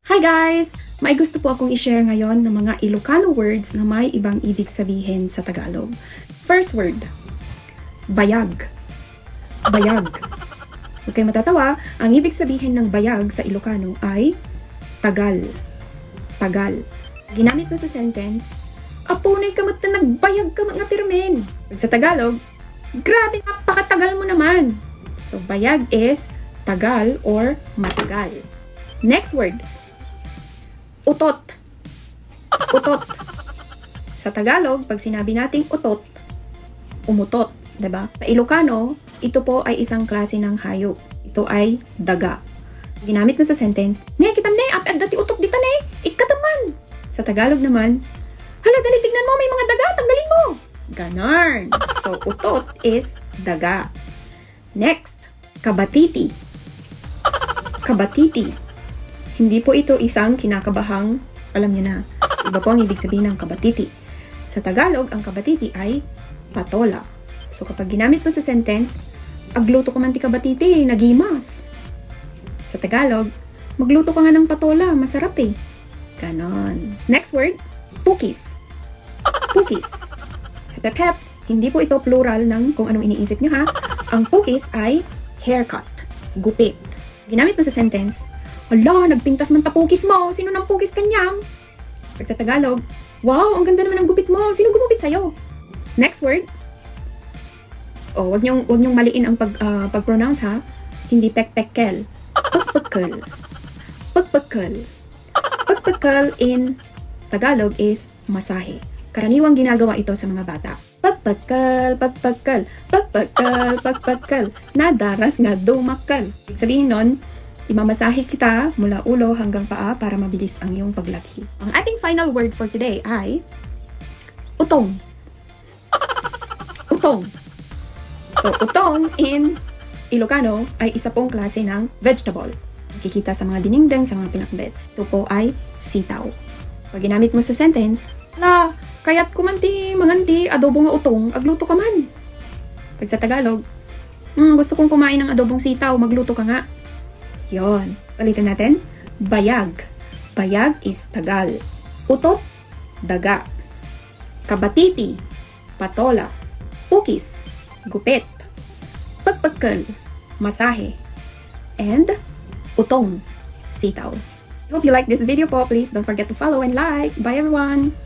Hi guys! May gusto po akong i-share ngayon ng mga Ilocano words na may ibang ibig sabihin sa Tagalog. First word, bayag. Bayag. Huwag kayo matatawa, ang ibig sabihin ng bayag sa Ilocano ay tagal. Tagal. Ginamit mo sa sentence, apunay ka na nagbayag ka mga pirmen. Pag sa Tagalog, grabe napakatagal mo naman. So bayag is tagal or matagal. Next word, utot. Utot. Sa Tagalog, pag sinabi nating utot, umutot, 'di ba? Sa Ilocano, ito po ay isang klase ng hayop. Ito ay daga. Ginamit mo sa sentence, "Ne, kitam ne, apad dati utot dita ne, ikataman." Sa Tagalog naman, "Hala, dali tignan mo, may mga daga, tanggalin mo." Ganon. So, utot is daga. Next, kabatiti. Kabatiti. Hindi po ito isang kinakabahang, alam niyo na, iba po ang ibig sabihin ng kabatiti. Sa Tagalog, ang kabatiti ay patola. So kapag ginamit mo sa sentence, agluto ko man ti kabatiti, nagimas. Sa Tagalog, magluto ka nga ng patola, masarap eh. Ganon. Next word, pukis. Pukis. Hep, hep, hindi po ito plural ng kung anong iniisip niyo ha. Ang pukis ay haircut, gupit. Ginamit mo sa sentence, "Hala, nagpintas man tapukis mo. Sino nang pukis kanyang?" Pag sa Tagalog, "Wow, ang ganda naman ng gupit mo. Sino gumupit sa'yo?" Next word. Oh, wag niyong maliin ang pag-pronounce ha. Hindi pekpekel. Pagpagkel. Pagpagkel. Pagpagkel in Tagalog is masahe. Karaniwang ginagawa ito sa mga bata. Pagpagkel, pagpagkel, pagpagkel, pagpagkel. Nadaras nga dumakkel. Sabihin nun, imamasahe kita mula ulo hanggang paa para mabilis ang iyong paglakhi. Ang ating final word for today ay utong. Utong. So, utong in Ilocano ay isa pong klase ng vegetable. Nakikita sa mga dinengdeng, sa mga pinakbet. Ito po ay sitaw. Pag ginamit mo sa sentence, "Hala, kaya't kumanti, manganti, adobo nga utong, agluto ka man." Pag sa Tagalog, "Gusto kong kumain ng adobong sitaw, magluto ka nga." Yon. Ulitin natin. Bayag. Bayag is tagal. Utot, daga. Kabatiti, patola. Pukis, gupit. Pagpagkel, masahe. And utong, sitaw. I hope you like this video po. Please don't forget to follow and like. Bye everyone!